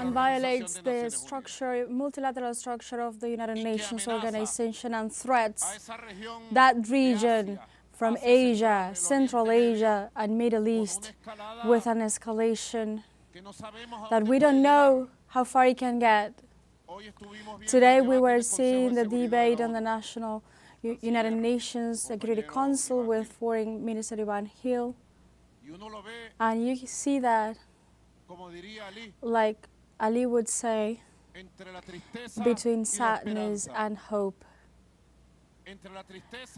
and violates the multilateral structure of the United Nations organization and threats that region from Asia, Central Asia, and Middle East with an escalation that we don't know how far it can get. Today we were seeing the debate on the United Nations Security Council with Foreign Minister Ivan Hill, and you see that, like Ali would say, between sadness and hope,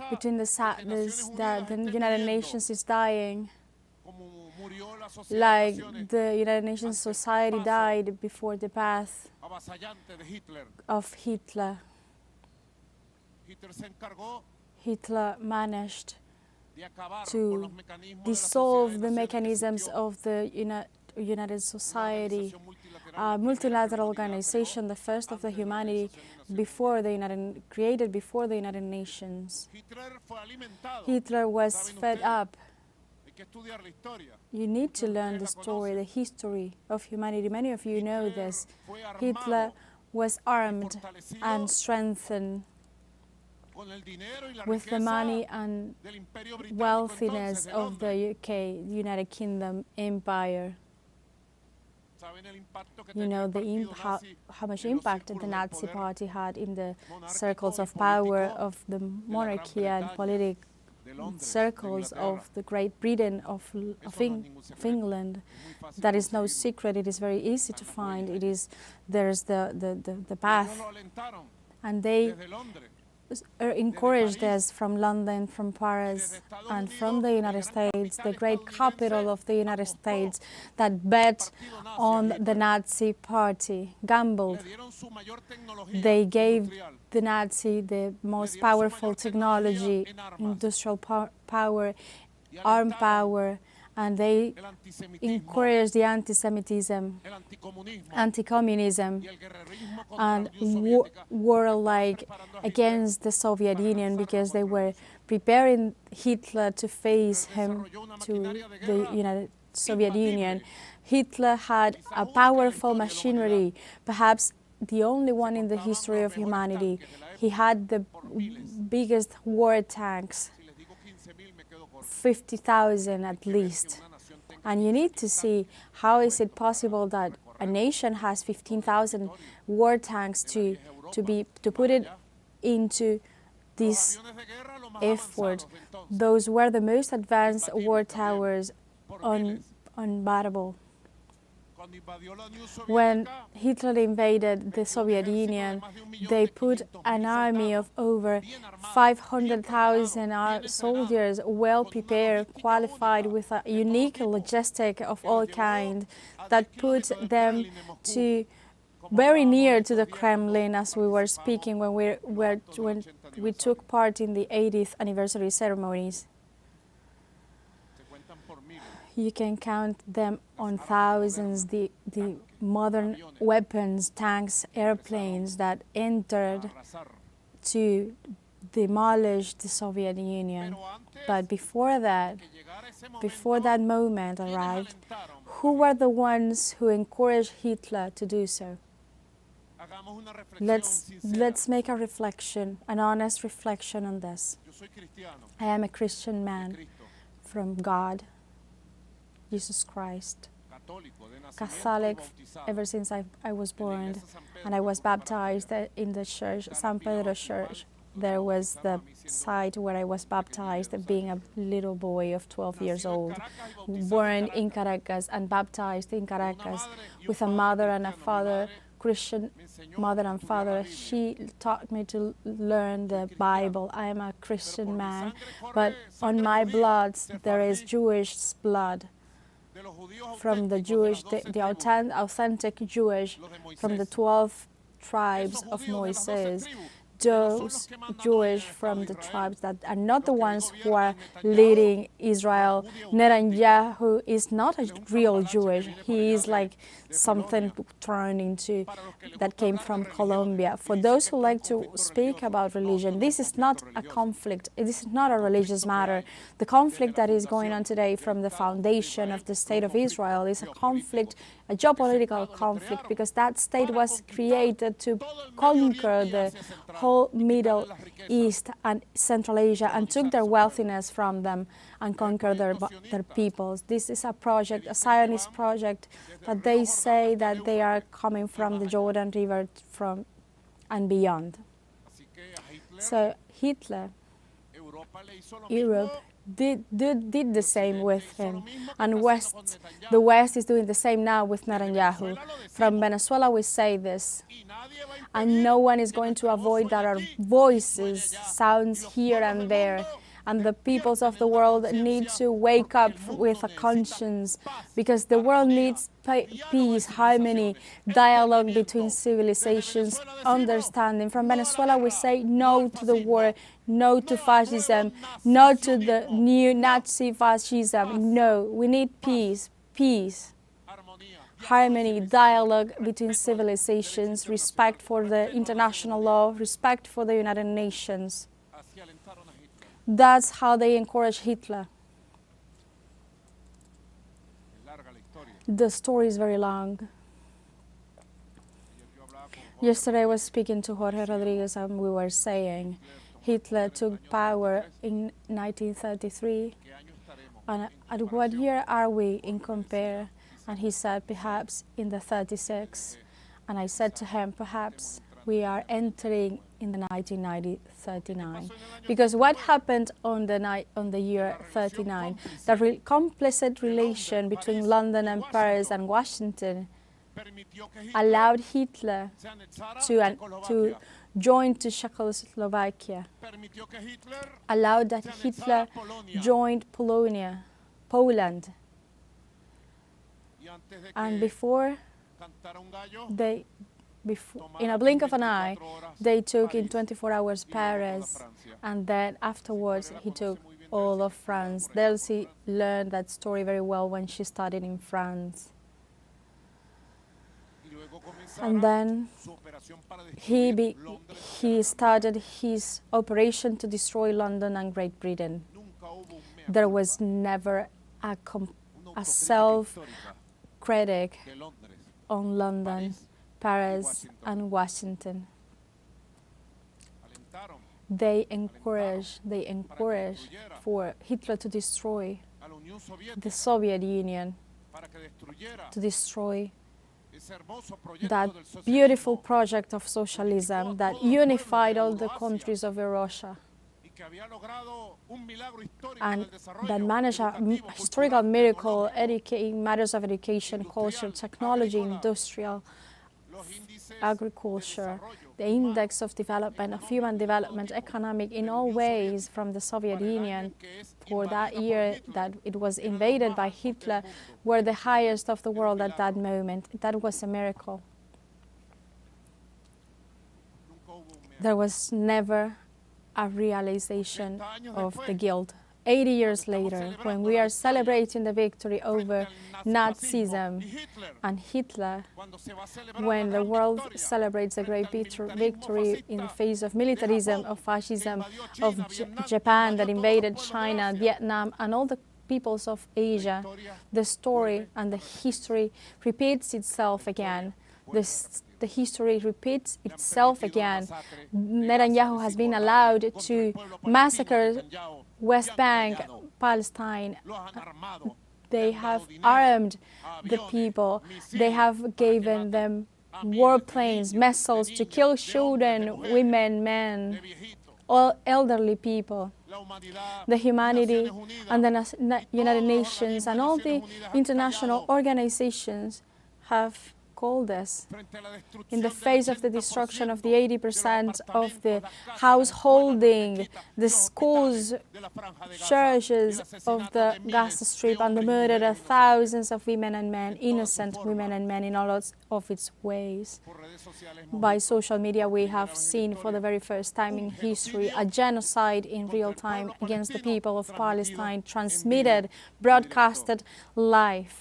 between the sadness that the United Nations is dying, like the United Nations society died before the path of Hitler. Hitler managed to dissolve the mechanisms of the United Society, a multilateral organization, the first of the humanity created before the United Nations. Hitler was fed up. You need to learn the story, the history of humanity. Many of you know this. Hitler was armed and strengthened with the money and wealthiness of the UK, United Kingdom Empire. You know how much impact the Nazi Party had in the circles of power of the monarchy and political circles of the Great Britain, of England. That is no secret. It is very easy to find. There's the path, and they encouraged us from London, from Paris, and from the United States, the great capital of the United States, that bet on the Nazi Party, gambled. They gave the Nazi the most powerful technology, industrial power, armed power, and they encouraged the anti-Semitism, anti-communism, and war like against the Soviet Union, because they were preparing Hitler to face him to the Soviet Union. Hitler had a powerful machinery, perhaps the only one in the history of humanity. He had the biggest war tanks, 50,000 at least. And you need to see how is it possible that a nation has 15,000 war tanks to put it into this effort. Those were the most advanced war towers unbattable. When Hitler invaded the Soviet Union, they put an army of over 500,000 soldiers, well prepared, qualified, with a unique logistic of all kinds, that put them very near to the Kremlin, as we were speaking when we took part in the 80th anniversary ceremonies. You can count them on thousands, the modern weapons, tanks, airplanes that entered to demolish the Soviet Union. But before that moment arrived, who were the ones who encouraged Hitler to do so? Let's make a reflection, an honest reflection on this. I am a Christian man from God, Jesus Christ, Catholic ever since I was born, and I was baptized in the church, San Pedro Church. There was the site where I was baptized, being a little boy of 12 years old, born in Caracas and baptized in Caracas with a mother and a father, Christian mother and father. She taught me to learn the Bible. I am a Christian man, but on my blood there is Jewish blood. From the Jewish, the authentic Jewish, from the 12 tribes of Moses. those Jewish from the tribes that are not the ones who are leading Israel. Netanyahu is not a real Jewish. He is like something turned into that came from Colombia. For those who like to speak about religion, this is not a conflict. This is not a religious matter. The conflict that is going on today from the foundation of the State of Israel is a conflict, a geopolitical conflict, because that state was created to conquer the whole Middle East and Central Asia and took their wealthiness from them and conquer their peoples. This is a project, a Zionist project, that they say that they are coming from the Jordan River and beyond. So Hitler, Europe, did the same with him, and the West is doing the same now with Netanyahu. From Venezuela we say this, and no one is going to avoid that our voices sounds here and there, and the peoples of the world need to wake up with a conscience, because the world needs peace, harmony, dialogue between civilizations, understanding. From Venezuela we say no to the war, no to fascism, no to the new Nazi fascism. No, we need peace, harmony, dialogue between civilizations, respect for the international law, respect for the United Nations. That's how they encourage Hitler. The story is very long. Yesterday I was speaking to Jorge Rodriguez and we were saying Hitler took power in 1933, and at what year are we in compare? And he said perhaps in the 36, and I said to him perhaps we are entering in the 1939, because what happened on the year 39, the complicit relation between London and Paris and Washington allowed Hitler to join to Czechoslovakia, allowed that Hitler joined Poland, and before in a blink of an eye, they took in 24 hours Paris, and then afterwards he took all of France. Delcy learned that story very well when she studied in France. And then he started his operation to destroy London and Great Britain. There was never a self-critic on London, Paris and Washington. They encouraged for Hitler to destroy the Soviet Union, to destroy that beautiful project of socialism that unified all the countries of Eurasia, and that managed a historical miracle in matters of education, culture, technology, industrial, agriculture, the index of development, of human development, economic, in all ways from the Soviet Union for that year that it was invaded by Hitler, were the highest of the world at that moment. That was a miracle. There was never a realization of the guilt. 80 years later, when we are celebrating the victory over Nazism and Hitler, when the world celebrates a great victory in the face of militarism, of fascism, of Japan that invaded China, Vietnam, and all the peoples of Asia, the story and the history repeats itself again. The history repeats itself again. Netanyahu has been allowed to massacre West Bank, Palestine. They have armed the people. They have given them warplanes, missiles to kill children, women, men, all elderly people. The humanity and the United Nations and all the international organizations have call this? In the face of the destruction of the 80% of the householding, the schools, churches of the Gaza Strip, and the murder of thousands of women and men, innocent women and men in all of its ways. By social media, we have seen for the very first time in history a genocide in real time against the people of Palestine, transmitted, broadcasted live.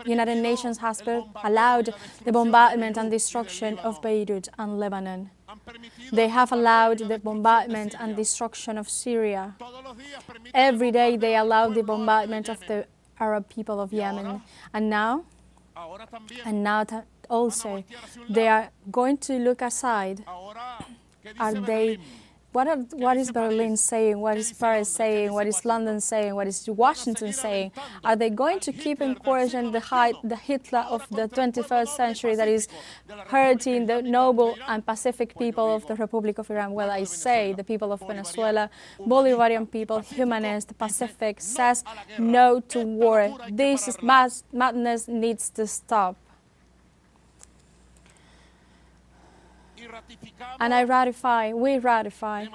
United Nations has allowed the bombardment and destruction of Beirut and Lebanon. They have allowed the bombardment and destruction of Syria. Every day they allow the bombardment of the Arab people of Yemen. And now also they are going to look aside. What is Berlin saying? What is Paris saying? What is London saying? What is Washington saying? Are they going to keep encouraging the Hitler of the 21st century that is hurting the noble and pacific people of the Republic of Iran? Well, I say the people of Venezuela, Bolivarian people, humanist, Pacific, says no to war. This is madness needs to stop. And we ratify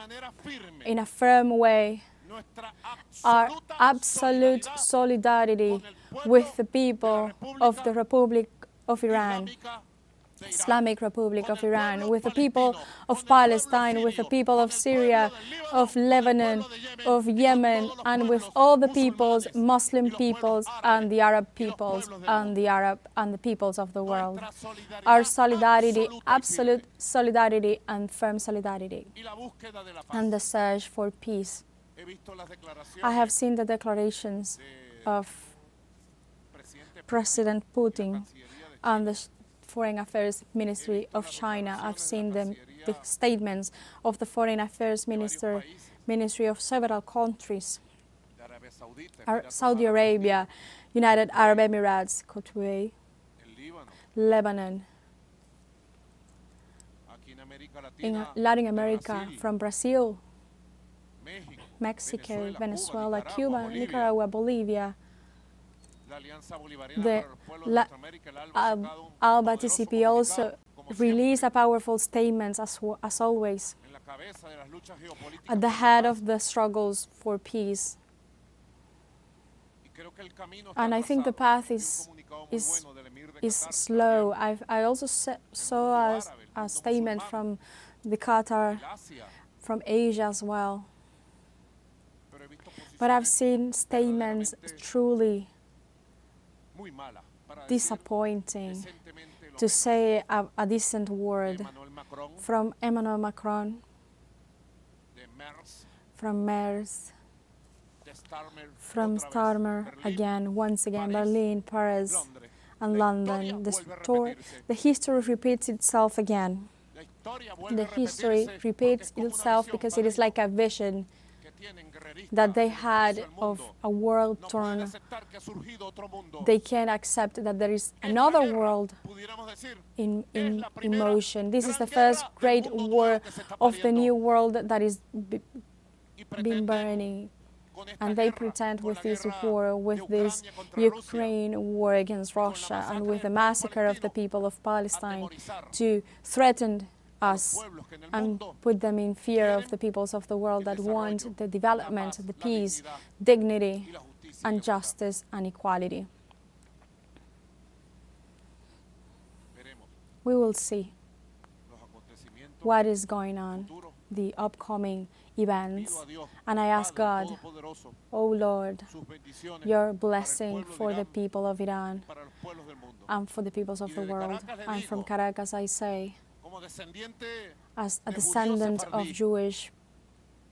in a firm way our absolute solidarity with the people of the Republic of Iran, Islamic Republic of Iran, with the people of Palestine, with the people of Syria, of Lebanon, of Yemen, and with all the peoples, Muslim peoples, and the Arab peoples, and the peoples of the world. Our solidarity, absolute solidarity, and firm solidarity, and the search for peace. I have seen the declarations of President Putin and the Foreign Affairs Ministry of China. I've seen the statements of the Foreign Affairs Ministry of several countries, Saudi Arabia, United Arab Emirates, Kuwait, Lebanon, in Latin America, from Brazil, Mexico, Venezuela, Cuba, Nicaragua, Bolivia. The ALBA TCP also released a powerful statement, as always, at the head of the struggles for peace. And I think the path is slow. I also saw a statement from the Qatar, from Asia as well. But I've seen statements truly disappointing, to say a decent word, from Emmanuel Macron, from Merz, from Starmer, once again, Berlin, Paris, and London. The history repeats itself again. The history repeats itself because it is like a vision that they had of a world turn. They can't accept that there is another world in motion. This is the first great war of the new world that is been burning. And they pretend with this war, with this Ukraine war against Russia, and with the massacre of the people of Palestine, to threaten us and put them in fear of the peoples of the world that want the development, the peace, dignity, and justice and equality. We will see what is going on, the upcoming events, and I ask God, oh Lord, your blessing for the people of Iran and for the peoples of the world. And from Caracas I say, as a descendant of Jewish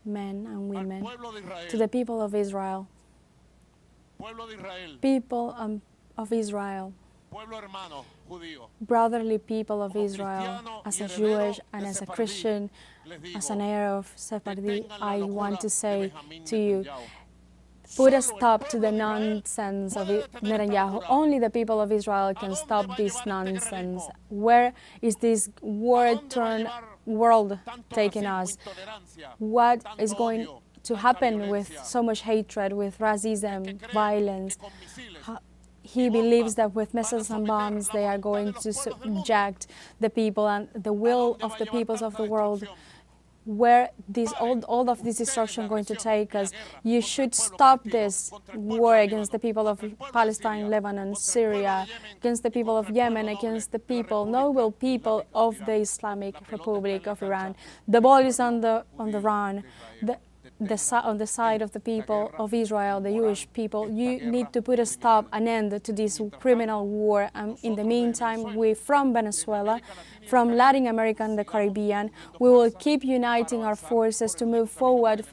men and women, to the people of Israel, brotherly people of Israel, as a Jewish and as a Christian, as an heir of Sephardi, I want to say to you, put a stop to the nonsense of Netanyahu. Only the people of Israel can stop this nonsense. Where is this war-torn world taking us? What is going to happen with so much hatred, with racism, violence? he believes that with missiles and bombs they are going to subject the people and the will of the peoples of the world. Where all of this destruction going to take us. You should stop this war against the people of Palestine, Lebanon, Syria, against the people of Yemen, against the noble people of the Islamic Republic of Iran. The ball is on the run. On the side of the people of Israel, the Jewish people. You need to put an end to this criminal war. In the meantime, we from Venezuela, from Latin America and the Caribbean, we will keep uniting our forces to move forward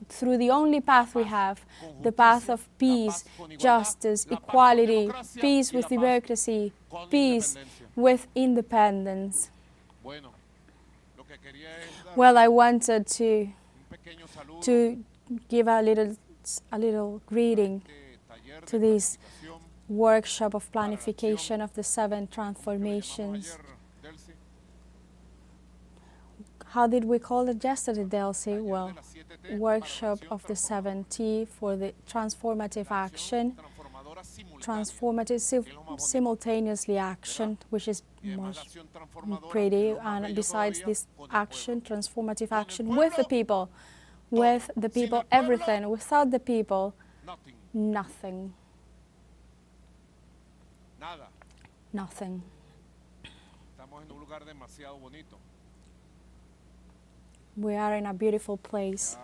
through the only path we have, the path of peace, justice, equality, peace with democracy, peace with independence. Well, I wanted to give a little greeting to this workshop of planification of the 7 transformations. How did we call it yesterday, Delcy? Well, workshop of the 7T for the transformative action, transformative simultaneously action, which is more pretty, and besides this action, transformative action with the people, everything. Without the people, nothing. Nothing. We are in a beautiful place.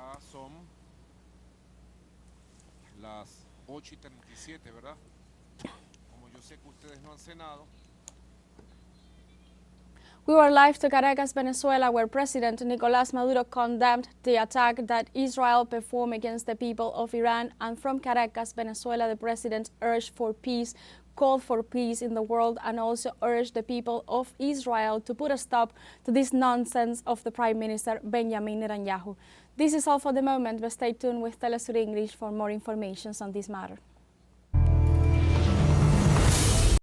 We were live to Caracas, Venezuela, where President Nicolás Maduro condemned the attack that Israel performed against the people of Iran. And from Caracas, Venezuela, the President urged for peace, called for peace in the world, and also urged the people of Israel to put a stop to this nonsense of the Prime Minister Benjamin Netanyahu. This is all for the moment, but stay tuned with teleSUR English for more information on this matter.